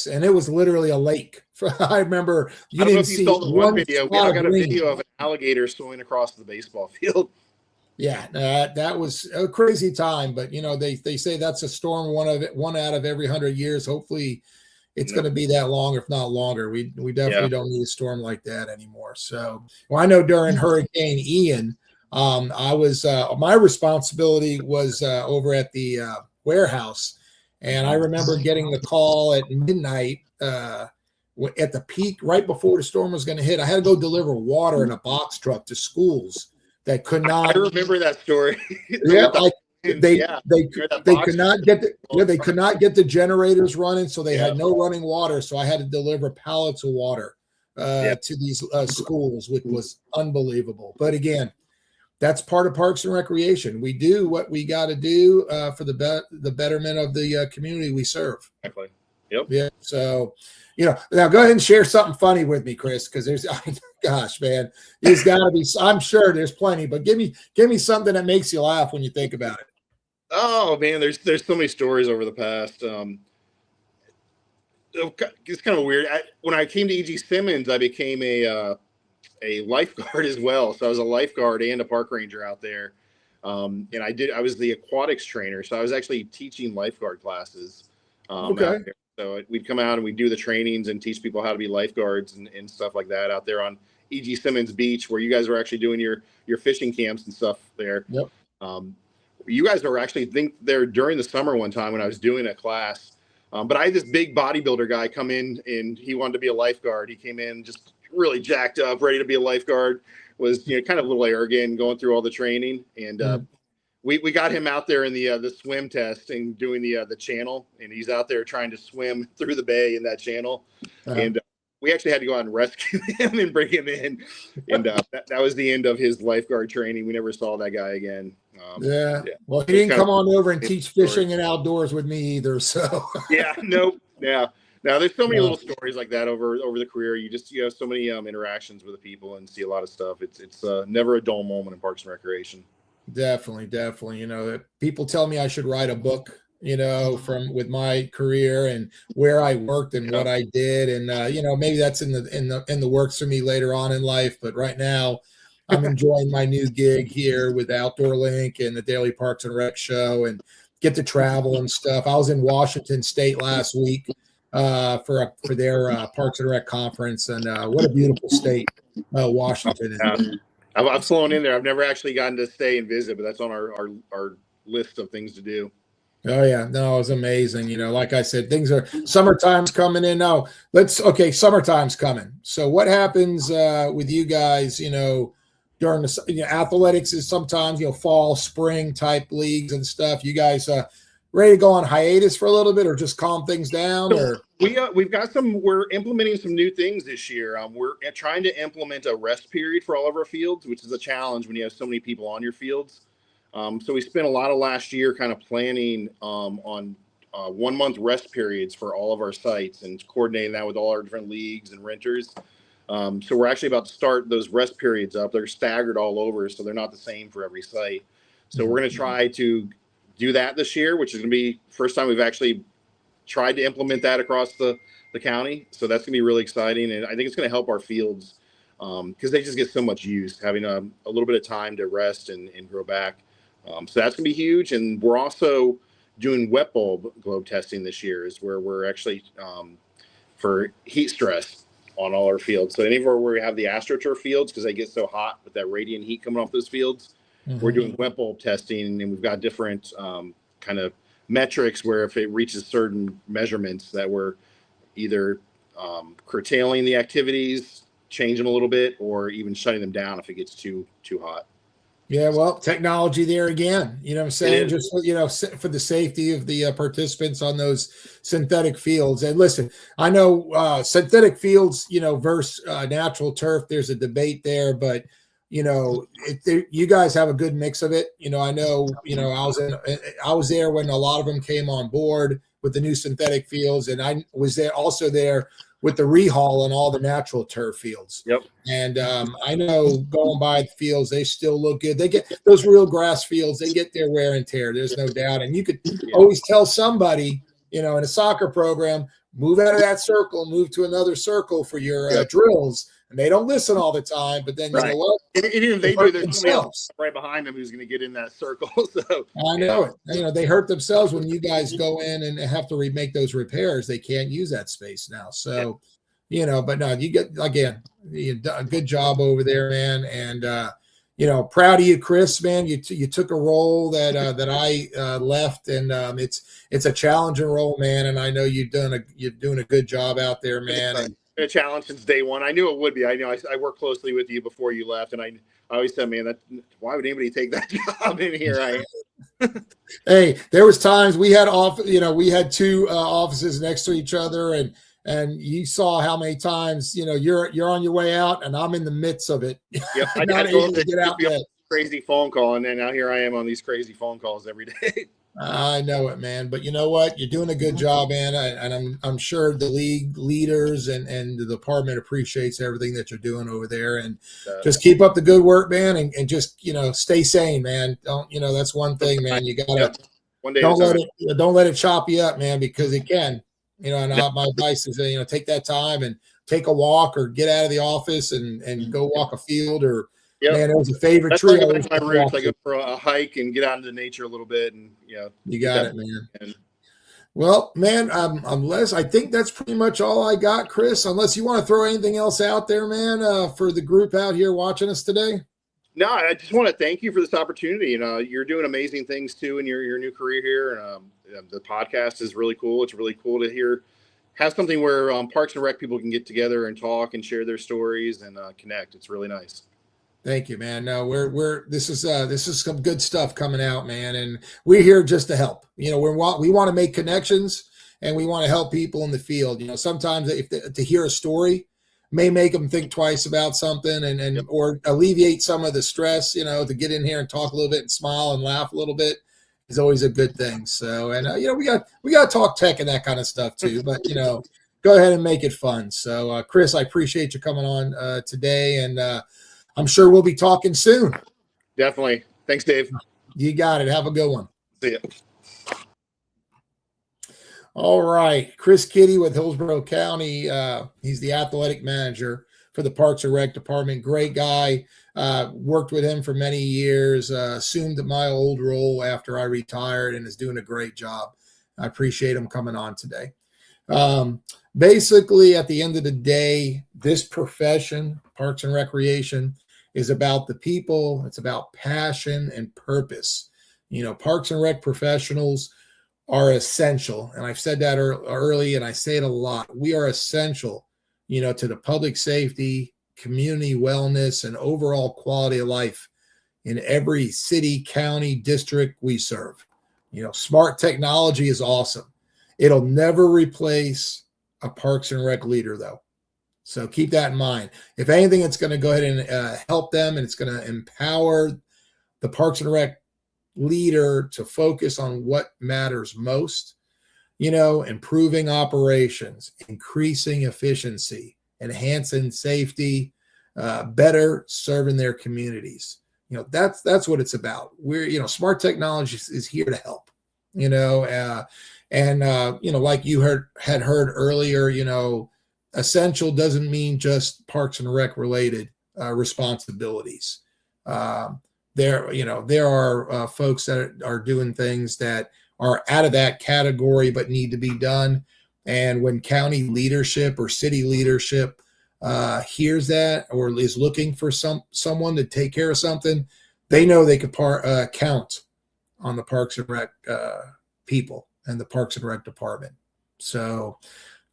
and it was literally a lake. I remember I don't know if you saw the one video. I got a video of an alligator swimming across the baseball field. Yeah, that was a crazy time. But they say that's a storm, one out of every 100 years. Hopefully, it's going to be that long, if not longer. We definitely don't need a storm like that anymore. So, well, I know during Hurricane Ian, I was my responsibility was over at the warehouse, and I remember getting the call at midnight at the peak right before the storm was going to hit. I had to go deliver water in a box truck to schools that could not. I remember that story. Yeah, they could not get the generators running, so they had no running water. So I had to deliver pallets of water to these schools, which was unbelievable. But again, that's part of Parks and Recreation. We do what we got to do for the betterment of the community we serve. Exactly. Yep. Yeah. So, now go ahead and share something funny with me, Chris, because gosh, man, there's got to be. I'm sure there's plenty, but give me something that makes you laugh when you think about it. Oh man, there's so many stories over the past. It's kind of weird. When I came to E.G. Simmons, I became a lifeguard as well. So I was a lifeguard and a park ranger out there. And I was the aquatics trainer. So I was actually teaching lifeguard classes. Out there. So we'd come out and we'd do the trainings and teach people how to be lifeguards and stuff like that out there on E.G. Simmons Beach, where you guys were actually doing your fishing camps and stuff there. Yep. You guys were actually there during the summer one time when I was doing a class. But I had this big bodybuilder guy come in and he wanted to be a lifeguard. He came in just really jacked up, ready to be a lifeguard, was kind of a little arrogant, going through all the training. And we got him out there in the swim test and doing the channel, and he's out there trying to swim through the bay in that channel. And we actually had to go out and rescue him and bring him in. And that was the end of his lifeguard training. We never saw that guy again. Well, he didn't come on over and teach fishing and outdoors with me either. So nope. Yeah. Now there's so many little stories like that over the career. You have so many interactions with the people and see a lot of stuff. It's never a dull moment in Parks and Recreation. Definitely. That people tell me I should write a book, with my career and where I worked and what I did, and maybe that's in the works for me later on in life. But right now, I'm enjoying my new gig here with Outdoor Link and the Daily Parks and Rec Show, and get to travel and stuff. I was in Washington State last week for their Parks and Rec conference, and what a beautiful state Washington is. I've flown in there. I've never actually gotten to stay and visit, but that's on our list of things to do. Oh yeah, no, it was amazing. Like I said, summertime's coming in now. Summertime's coming. So what happens with you guys? During the athletics is sometimes fall, spring type leagues and stuff. You guys ready to go on hiatus for a little bit, or just calm things down? Or we've got we're implementing some new things this year. We're trying to implement a rest period for all of our fields, which is a challenge when you have so many people on your fields. So we spent a lot of last year kind of planning on 1 month rest periods for all of our sites and coordinating that with all our different leagues and renters. So we're actually about to start those rest periods up. They're staggered all over, so they're not the same for every site. So we're going to try to do that this year, which is going to be first time we've actually tried to implement that across the county. So that's going to be really exciting. And I think it's going to help our fields because they just get so much use, having a little bit of time to rest and grow back. So that's going to be huge. And we're also doing wet bulb globe testing this year, is where we're actually for heat stress on all our fields. So anywhere where we have the AstroTurf fields, because they get so hot with that radiant heat coming off those fields, we're doing wet bulb testing, and we've got different kind of metrics where if it reaches certain measurements that we're either curtailing the activities change them a little bit, or even shutting them down if it gets too hot. Yeah, well, technology there again, you know what I'm saying? It is. Just, you know, for the safety of the participants on those synthetic fields. And listen, I know synthetic fields, you know, versus natural turf, there's a debate there, but, you know, you guys have a good mix of it. You know, I know, you know, I was there when a lot of them came on board with the new synthetic fields, and I was there also there with the rehaul on all the natural turf fields. Yep. And I know going by the fields, they still look good. They get those real grass fields, they get their wear and tear. There's no doubt. And you could always tell somebody, you know, in a soccer program, move out of that circle, move to another circle for your drills. And they don't listen all the time, but then you know what? And even they do, there's somebody else right behind them who's going to get in that circle. So I know it. You know, they hurt themselves when you guys go in and have to remake those repairs. They can't use that space now. So, you know, but no, you get, again, you done a good job over there, man. And, you know, proud of you, Chris, man. You took a role that I left, and it's a challenging role, man. And I know you're doing a good job out there, man. And a challenge since day one. I knew it would be. I know I worked closely with you before you left, and I always said, man, why would anybody take that job in here? Hey, there was times we had we had two offices next to each other, and you saw how many times, you know, you're on your way out and I'm in the midst of it. Yep. Not able to get out yet. Crazy phone call, and then now here I am on these crazy phone calls every day. I know it, man. But you know what? You're doing a good job, man. And I'm sure the league leaders and the department appreciates everything that you're doing over there. And just keep up the good work, man. And just, you know, stay sane, man. Don't, you know, that's one thing, man. You gotta don't let it chop you up, man, because it can. You know, and my advice is, you know, take that time and take a walk or get out of the office and go walk a field or. Yep. Man, it was a favorite tree. That's my roots. I go for a hike and get out into nature a little bit, and you got it, man. Well, man, unless I think that's pretty much all I got, Chris. Unless you want to throw anything else out there, man, for the group out here watching us today. No, I just want to thank you for this opportunity. You know, you're doing amazing things too in your new career here. The podcast is really cool. It's really cool to have something where Parks and Rec people can get together and talk and share their stories and connect. It's really nice. Thank you, man. No, this is some good stuff coming out, man, and we're here just to help. You know, we want to make connections, and we want to help people in the field. You know, sometimes to hear a story may make them think twice about something, and or alleviate some of the stress. You know, to get in here and talk a little bit and smile and laugh a little bit is always a good thing. So, and you know, we got to talk tech and that kind of stuff too. But you know, go ahead and make it fun. So, Chris, I appreciate you coming on today, and I'm sure we'll be talking soon. Definitely. Thanks, Dave. You got it. Have a good one. See ya. All right. Chris Kiddy with Hillsborough County. He's the athletic manager for the Parks and Rec department. Great guy. Worked with him for many years. Assumed my old role after I retired and is doing a great job. I appreciate him coming on today. Basically, at the end of the day, this profession, Parks and Recreation, is about the people. It's about passion and purpose. You know, Parks and Rec professionals are essential. And I've said that early, and I say it a lot. We are essential, you know, to the public safety, community wellness, and overall quality of life in every city, county, district we serve. You know, smart technology is awesome. It'll never replace a Parks and Rec leader, though. So keep that in mind. If anything, it's going to go ahead and help them, and it's going to empower the Parks and Rec leader to focus on what matters most, you know, improving operations, increasing efficiency, enhancing safety, better serving their communities. You know, that's what it's about. Smart technology is here to help, you know, you know, like you had heard earlier, you know, essential doesn't mean just Parks and Rec related responsibilities. There are folks that are doing things that are out of that category but need to be done. And when county leadership or city leadership hears that or is looking for someone to take care of something, they know they could count on the Parks and Rec people and the Parks and Rec department. So,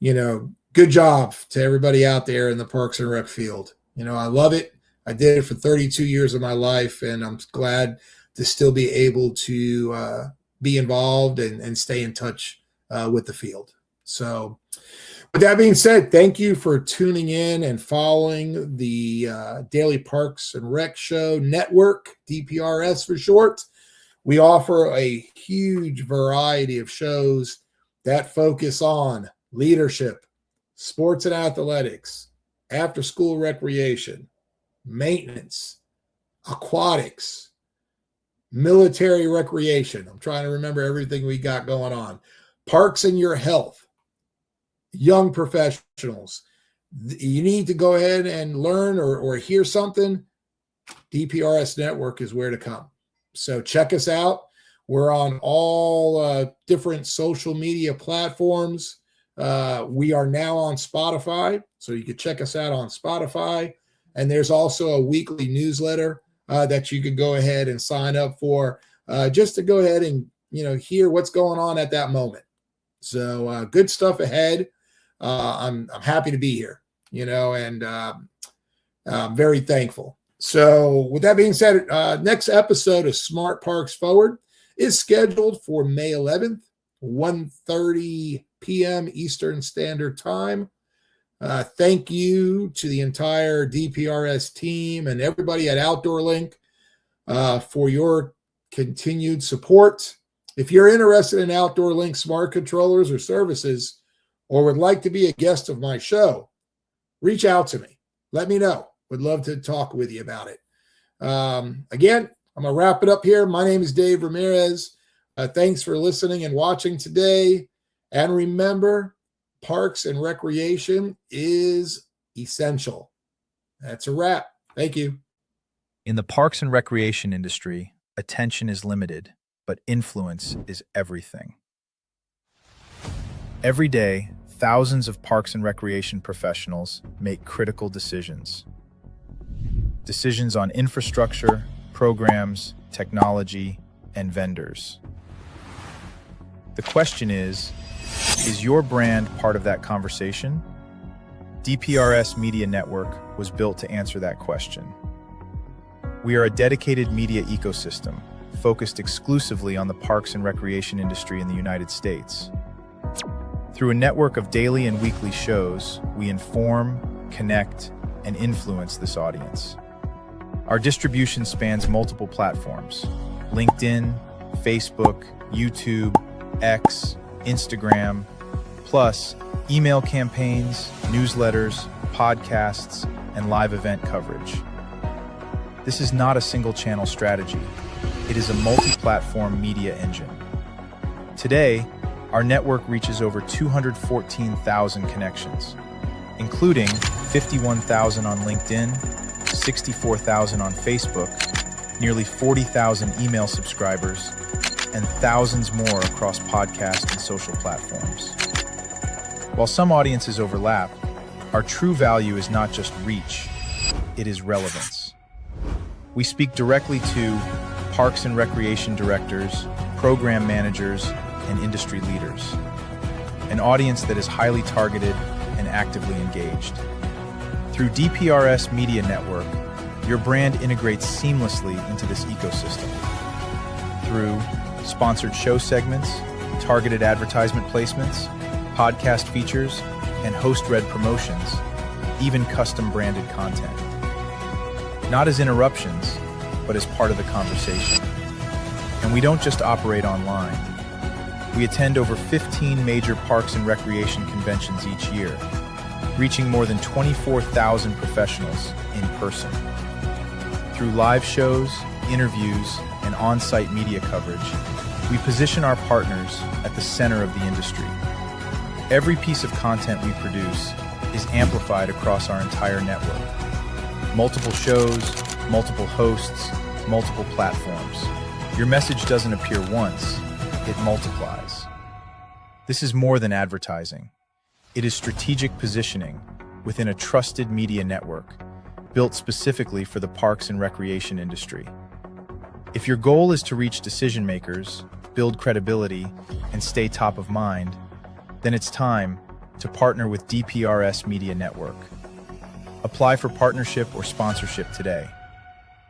you know, good job to everybody out there in the Parks and Rec field. I love it. I did it for 32 years of my life, and I'm glad to still be able to be involved and stay in touch with the field. So with that being said, thank you for tuning in and following the Daily Parks and Rec Show Network, DPRS for short. We offer a huge variety of shows that focus on leadership, sports and athletics, after-school recreation, maintenance, aquatics, military recreation. I'm trying to remember everything we got going on. Parks and your health, young professionals. You need to go ahead and learn or hear something. DPRS Network is where to come. So check us out. We're on all different social media platforms. We are now on Spotify, so you can check us out on Spotify. And there's also a weekly newsletter that you could go ahead and sign up for, just to go ahead and hear what's going on at that moment. So good stuff ahead. I'm happy to be here, and I'm very thankful. So with that being said, next episode of Smart Parks Forward is scheduled for May 11th, 1:30 p.m. Eastern Standard Time. Thank you to the entire DPRS team and everybody at Outdoor Link for your continued support. If you're interested in Outdoor Link smart controllers or services, or would like to be a guest of my show, reach out to me. Let me know. Would love to talk with you about it. Again, I'm going to wrap it up here. My name is Dave Ramirez. Thanks for listening and watching today. And remember, parks and recreation is essential. That's a wrap. Thank you. In the parks and recreation industry, attention is limited, but influence is everything. Every day, thousands of parks and recreation professionals make critical decisions. Decisions on infrastructure, programs, technology, and vendors. The question is your brand part of that conversation? DPRS Media Network was built to answer that question. We are a dedicated media ecosystem focused exclusively on the parks and recreation industry in the United States. Through a network of daily and weekly shows, we inform, connect, and influence this audience. Our distribution spans multiple platforms: LinkedIn, Facebook, YouTube, X, Instagram, plus email campaigns, newsletters, podcasts, and live event coverage. This is not a single-channel strategy. It is a multi-platform media engine. Today, our network reaches over 214,000 connections, including 51,000 on LinkedIn, 64,000 on Facebook, nearly 40,000 email subscribers, and thousands more across podcast and social platforms. While some audiences overlap, our true value is not just reach, it is relevance. We speak directly to parks and recreation directors, program managers, and industry leaders, an audience that is highly targeted and actively engaged. Through DPRS Media Network, your brand integrates seamlessly into this ecosystem. Through sponsored show segments, targeted advertisement placements, podcast features, and host-read promotions, even custom branded content. Not as interruptions, but as part of the conversation. And we don't just operate online. We attend over 15 major parks and recreation conventions each year, reaching more than 24,000 professionals in person. Through live shows, interviews, and on-site media coverage, we position our partners at the center of the industry. Every piece of content we produce is amplified across our entire network. Multiple shows, multiple hosts, multiple platforms. Your message doesn't appear once, it multiplies. This is more than advertising. It is strategic positioning within a trusted media network built specifically for the parks and recreation industry. If your goal is to reach decision makers, build credibility, and stay top of mind, then it's time to partner with DPRS Media Network. Apply for partnership or sponsorship today.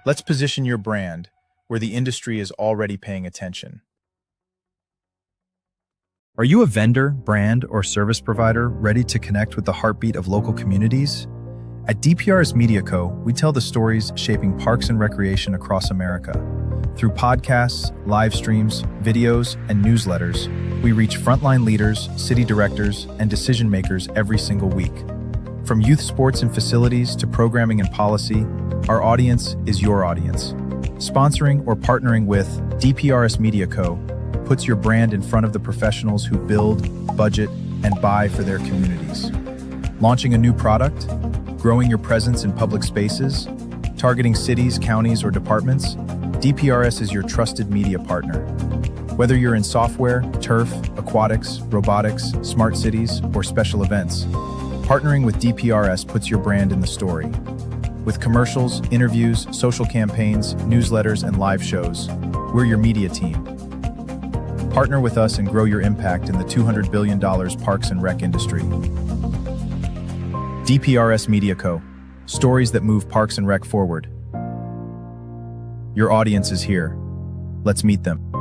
Let's position your brand where the industry is already paying attention. Are you a vendor, brand, or service provider ready to connect with the heartbeat of local communities? At DPRS Media Co., we tell the stories shaping parks and recreation across America. Through podcasts, live streams, videos, and newsletters, we reach frontline leaders, city directors, and decision makers every single week. From youth sports and facilities to programming and policy, our audience is your audience. Sponsoring or partnering with DPRS Media Co. puts your brand in front of the professionals who build, budget, and buy for their communities. Launching a new product, growing your presence in public spaces, targeting cities, counties, or departments, DPRS is your trusted media partner. Whether you're in software, turf, aquatics, robotics, smart cities, or special events, partnering with DPRS puts your brand in the story. With commercials, interviews, social campaigns, newsletters, and live shows, we're your media team. Partner with us and grow your impact in the $200 billion parks and rec industry. DPRS Media Co. Stories that move parks and rec forward. Your audience is here. Let's meet them.